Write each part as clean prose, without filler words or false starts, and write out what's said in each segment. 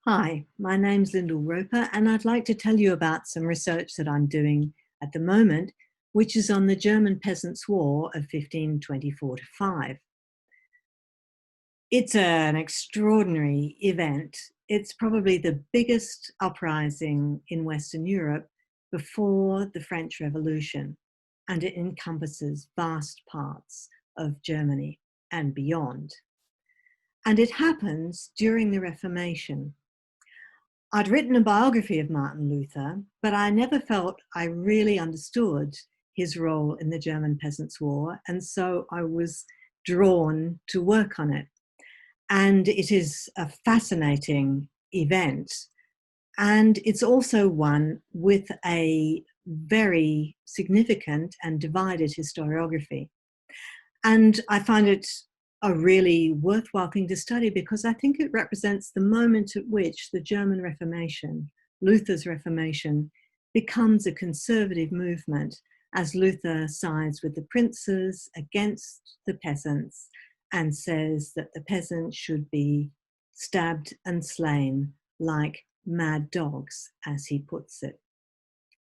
Hi, my name's Lyndal Roper, and I'd like to tell you about some research that I'm doing at the moment, which is on the German Peasants' War of 1524 to 5. It's an extraordinary event. It's probably the biggest uprising in Western Europe before the French Revolution, and it encompasses vast parts of Germany and beyond. And it happens during the Reformation. I'd written a biography of Martin Luther, but I never felt I really understood his role in the German Peasants' War, and so I was drawn to work on it. And it is a fascinating event, and it's also one with a very significant and divided historiography. And I find it a really worthwhile thing to study because I think it represents the moment at which the German Reformation, Luther's Reformation, becomes a conservative movement as Luther sides with the princes against the peasants and says that the peasants should be stabbed and slain like mad dogs, as he puts it.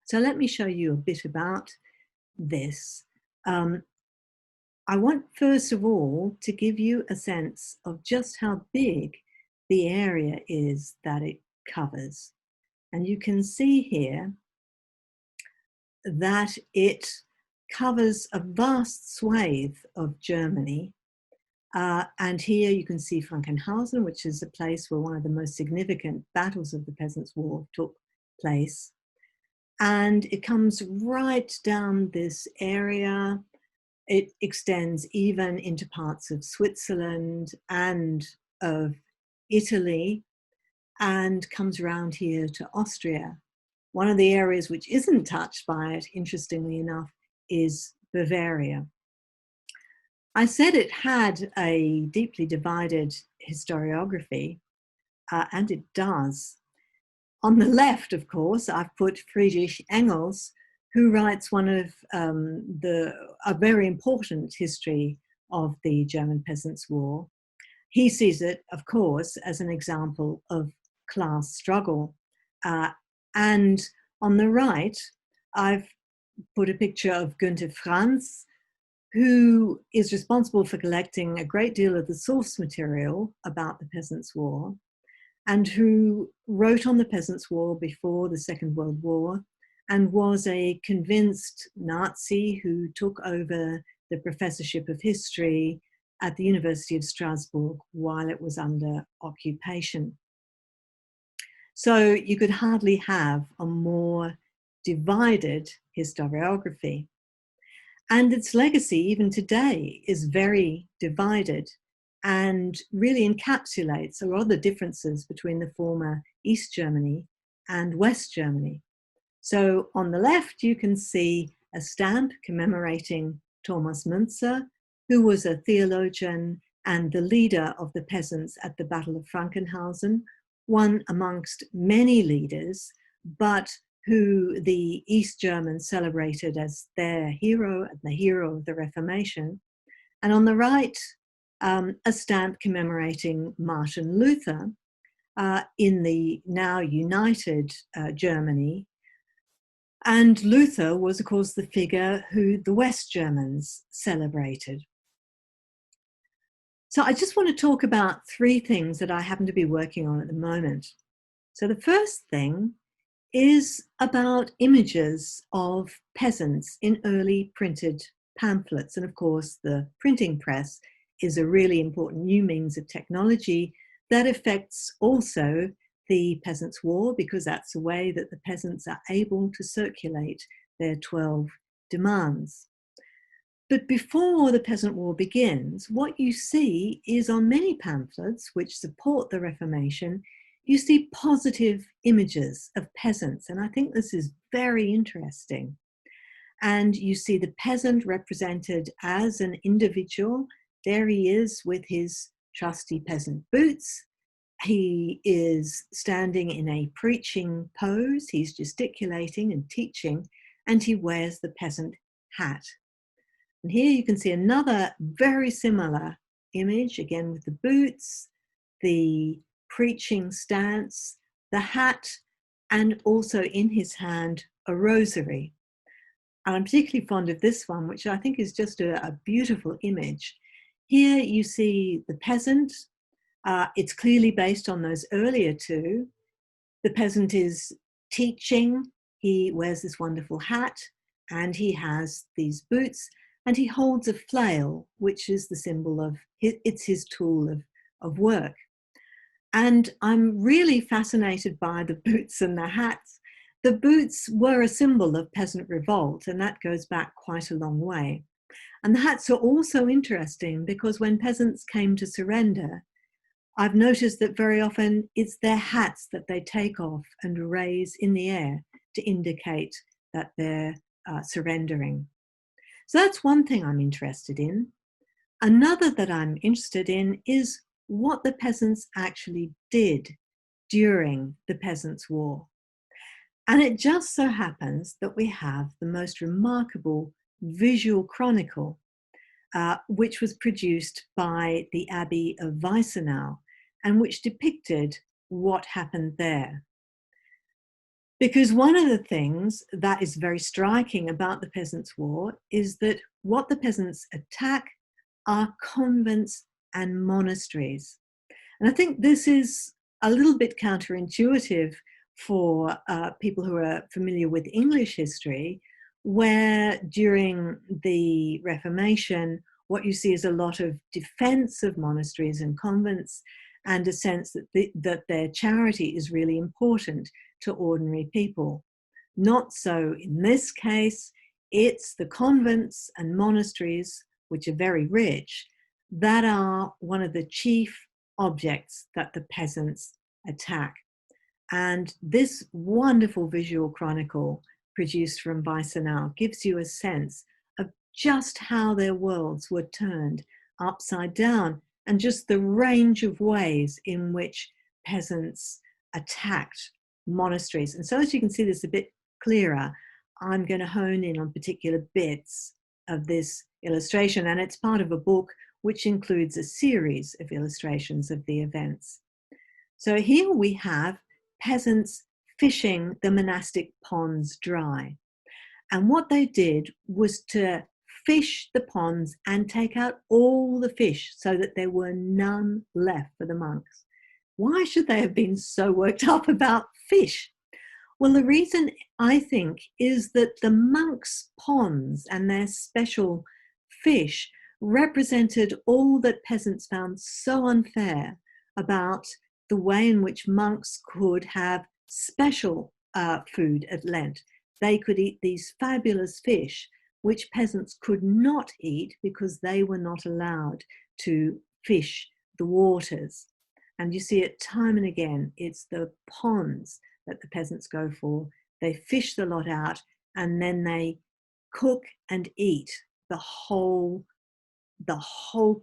So let me show you a bit about this. I want, first of all, to give you a sense of just how big the area is that it covers. And you can see here that it covers a vast swathe of Germany. And here you can see Frankenhausen, which is a place where one of the most significant battles of the Peasants' War took place. And it comes right down this area. It extends even into parts of Switzerland and of Italy and comes around here to Austria. One of the areas which isn't touched by it, interestingly enough, is Bavaria. I said it had a deeply divided historiography, and it does. On the left, of course, I've put Friedrich Engels, who writes one of a very important history of the German Peasants' War. He sees it, of course, as an example of class struggle. And on the right, I've put a picture of Günther Franz, who is responsible for collecting a great deal of the source material about the Peasants' War, and who wrote on the Peasants' War before the Second World War, and was a convinced Nazi who took over the professorship of history at the University of Strasbourg while it was under occupation. So you could hardly have a more divided historiography. And its legacy, even today, is very divided and really encapsulates a lot of the differences between the former East Germany and West Germany. So on the left, you can see a stamp commemorating Thomas Müntzer, who was a theologian and the leader of the peasants at the Battle of Frankenhausen, one amongst many leaders, but who the East Germans celebrated as their hero and the hero of the Reformation. And on the right, a stamp commemorating Martin Luther in the now united Germany. And Luther was, of course, the figure who the West Germans celebrated. So I just want to talk about three things that I happen to be working on at the moment. So the first thing is about images of peasants in early printed pamphlets. And of course, the printing press is a really important new means of technology that affects also the Peasants' War, because that's a way that the peasants are able to circulate their 12 demands. But before the Peasant War begins, what you see is on many pamphlets which support the Reformation, you see positive images of peasants. And I think this is very interesting. And you see the peasant represented as an individual. There he is with his trusty peasant boots. He is standing in a preaching pose. He's gesticulating and teaching, and he wears the peasant hat. And here you can see another very similar image, again with the boots, the preaching stance, the hat, and also in his hand, a rosary. And I'm particularly fond of this one, which I think is just a beautiful image. Here you see the peasant. It's clearly based on those earlier two. The peasant is teaching. He wears this wonderful hat and he has these boots and he holds a flail, which is the symbol of, it's his tool of work. And I'm really fascinated by the boots and the hats. The boots were a symbol of peasant revolt, and that goes back quite a long way. And the hats are also interesting because when peasants came to surrender, I've noticed that very often it's their hats that they take off and raise in the air to indicate that they're surrendering. So that's one thing I'm interested in. Another that I'm interested in is what the peasants actually did during the Peasants' War. And it just so happens that we have the most remarkable visual chronicle, which was produced by the Abbey of Weissenau, and which depicted what happened there. Because one of the things that is very striking about the Peasants' War is that what the peasants attack are convents and monasteries. And I think this is a little bit counterintuitive for people who are familiar with English history, where during the Reformation, what you see is a lot of defense of monasteries and convents and a sense that their charity is really important to ordinary people. Not so in this case. It's the convents and monasteries, which are very rich, that are one of the chief objects that the peasants attack. And this wonderful visual chronicle produced from Weissenau gives you a sense of just how their worlds were turned upside down and just the range of ways in which peasants attacked monasteries. And so as you can see this a bit clearer, I'm going to hone in on particular bits of this illustration, and it's part of a book which includes a series of illustrations of the events. So here we have peasants fishing the monastic ponds dry. And what they did was to fish the ponds and take out all the fish so that there were none left for the monks. Why should they have been so worked up about fish? Well, the reason, I think, is that the monks' ponds and their special fish represented all that peasants found so unfair about the way in which monks could have special food at Lent. They could eat these fabulous fish, which peasants could not eat because they were not allowed to fish the waters. And you see it time and again, it's the ponds that the peasants go for. They fish the lot out and then they cook and eat the whole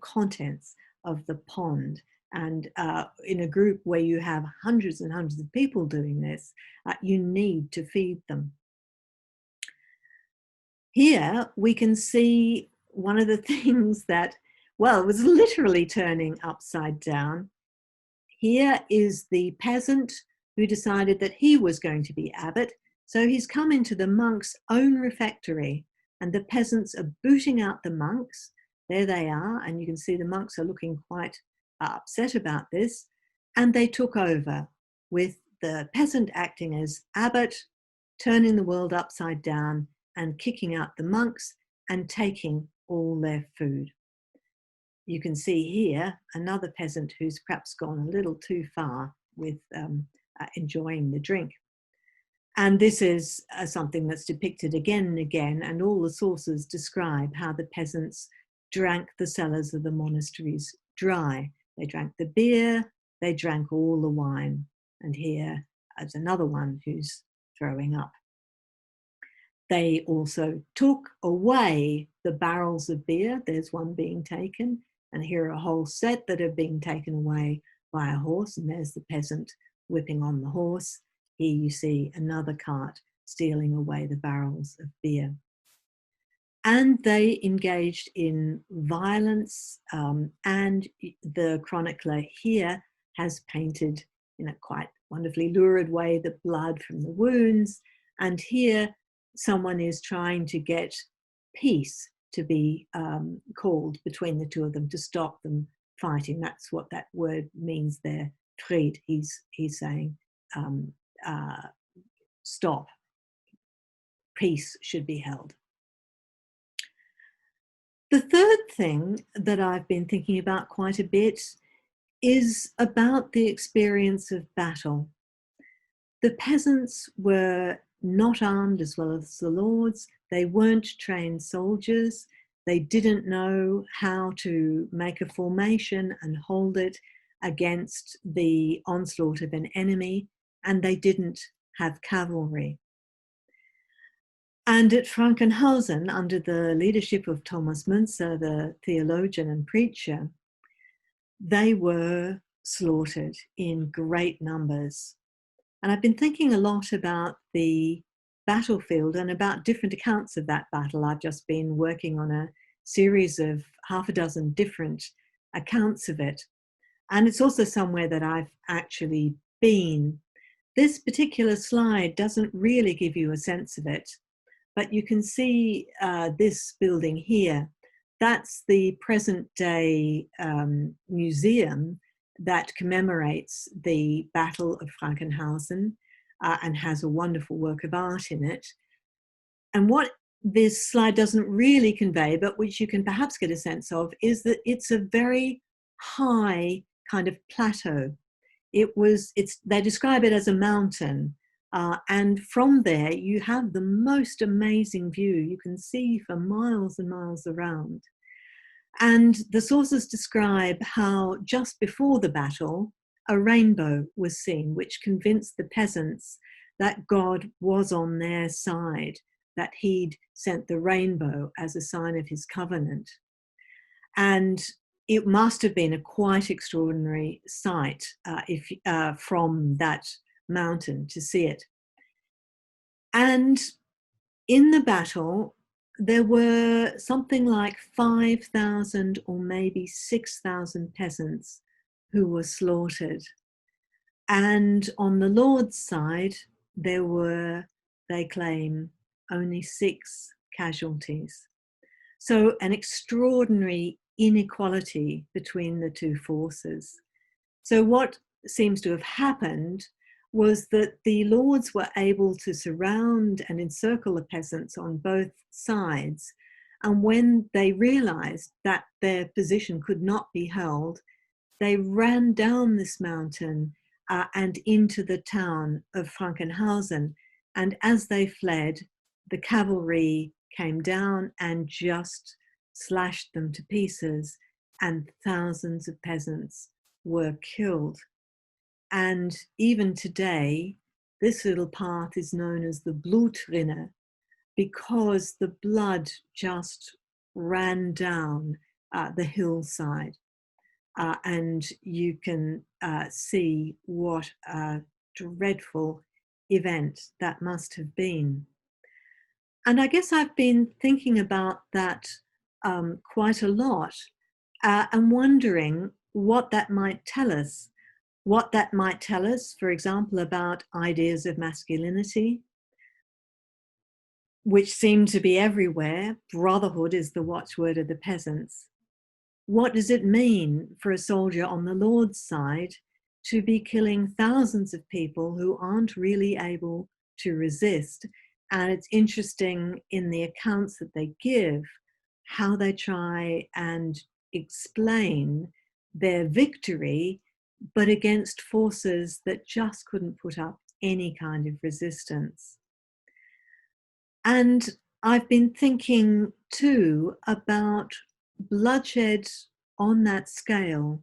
contents of the pond. And in a group where you have hundreds and hundreds of people doing this, you need to feed them. Here we can see one of the things that, well, was literally turning upside down. Here is the peasant who decided that he was going to be abbot. So he's come into the monk's own refectory, and the peasants are booting out the monks. There they are, and you can see the monks are looking quite upset about this. And they took over, with the peasant acting as abbot, turning the world upside down and kicking out the monks and taking all their food. You can see here another peasant who's perhaps gone a little too far with enjoying the drink. And this is something that's depicted again and again, and all the sources describe how the peasants drank the cellars of the monasteries dry. They drank the beer, they drank all the wine. And here is another one who's throwing up. They also took away the barrels of beer. There's one being taken, and here are a whole set that are being taken away by a horse, and there's the peasant whipping on the horse. Here you see another cart stealing away the barrels of beer. And they engaged in violence, and the chronicler here has painted in a quite wonderfully lurid way the blood from the wounds. And here someone is trying to get peace to be called between the two of them to stop them fighting. That's what that word means there. Fried, he's saying stop. Peace should be held. The third thing that I've been thinking about quite a bit is about the experience of battle. The peasants were not armed as well as the lords. They weren't trained soldiers. They didn't know how to make a formation and hold it against the onslaught of an enemy, and they didn't have cavalry. And at Frankenhausen, under the leadership of Thomas Münzer, the theologian and preacher, they were slaughtered in great numbers. And I've been thinking a lot about the battlefield and about different accounts of that battle. I've just been working on a series of half a dozen different accounts of it. And it's also somewhere that I've actually been. This particular slide doesn't really give you a sense of it, but you can see this building here. That's the present day museum that commemorates the Battle of Frankenhausen and has a wonderful work of art in it. And what this slide doesn't really convey, but which you can perhaps get a sense of, is that it's a very high kind of plateau. They describe it as a mountain. And from there, you have the most amazing view. You can see for miles and miles around. And the sources describe how just before the battle, a rainbow was seen, which convinced the peasants that God was on their side, that he'd sent the rainbow as a sign of his covenant. And it must have been a quite extraordinary sight from that mountain to see it. And in the battle, there were something like 5,000 or maybe 6,000 peasants who were slaughtered. And on the Lord's side, there were, they claim, only 6 casualties. So an extraordinary inequality between the two forces. So what seems to have happened was that the lords were able to surround and encircle the peasants on both sides. And when they realized that their position could not be held, they ran down this mountain and into the town of Frankenhausen. And as they fled, the cavalry came down and just slashed them to pieces, and thousands of peasants were killed. And even today, this little path is known as the Blutrinne, because the blood just ran down the hillside. And you can see what a dreadful event that must have been. And I guess I've been thinking about that quite a lot and wondering what that might tell us. What that might tell us, for example, about ideas of masculinity, which seem to be everywhere. Brotherhood is the watchword of the peasants. What does it mean for a soldier on the Lord's side to be killing thousands of people who aren't really able to resist? And it's interesting in the accounts that they give, how they try and explain their victory, but against forces that just couldn't put up any kind of resistance. And I've been thinking too about bloodshed on that scale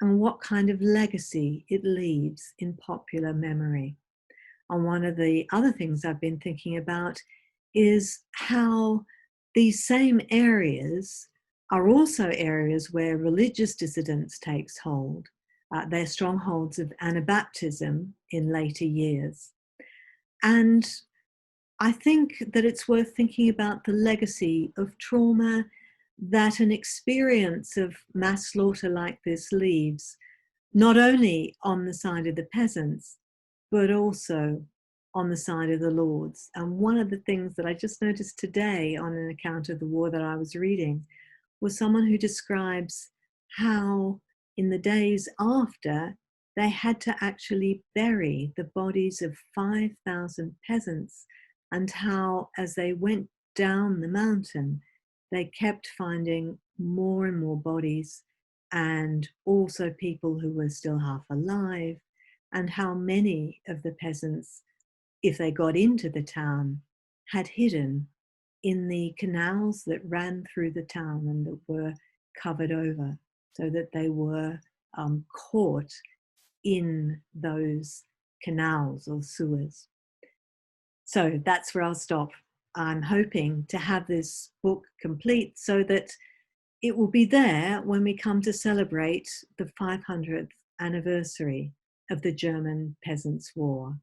and what kind of legacy it leaves in popular memory. And one of the other things I've been thinking about is how these same areas are also areas where religious dissidence takes hold. They're strongholds of Anabaptism in later years. And I think that it's worth thinking about the legacy of trauma that an experience of mass slaughter like this leaves, not only on the side of the peasants, but also on the side of the lords. And one of the things that I just noticed today on an account of the war that I was reading was someone who describes how in the days after, they had to actually bury the bodies of 5,000 peasants, and how as they went down the mountain, they kept finding more and more bodies, and also people who were still half alive, and how many of the peasants, if they got into the town, had hidden in the canals that ran through the town and that were covered over, so that they were caught in those canals or sewers. So that's where I'll stop. I'm hoping to have this book complete so that it will be there when we come to celebrate the 500th anniversary of the German Peasants' War.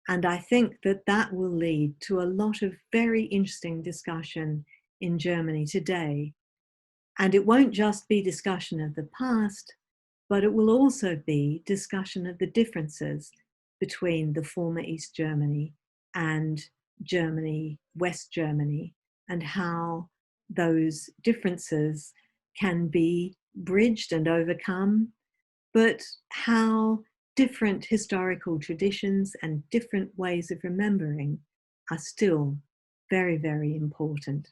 And I think that that will lead to a lot of very interesting discussion in Germany today. And it won't just be discussion of the past, but it will also be discussion of the differences between the former East Germany and Germany, West Germany, and how those differences can be bridged and overcome, but how different historical traditions and different ways of remembering are still very, very important.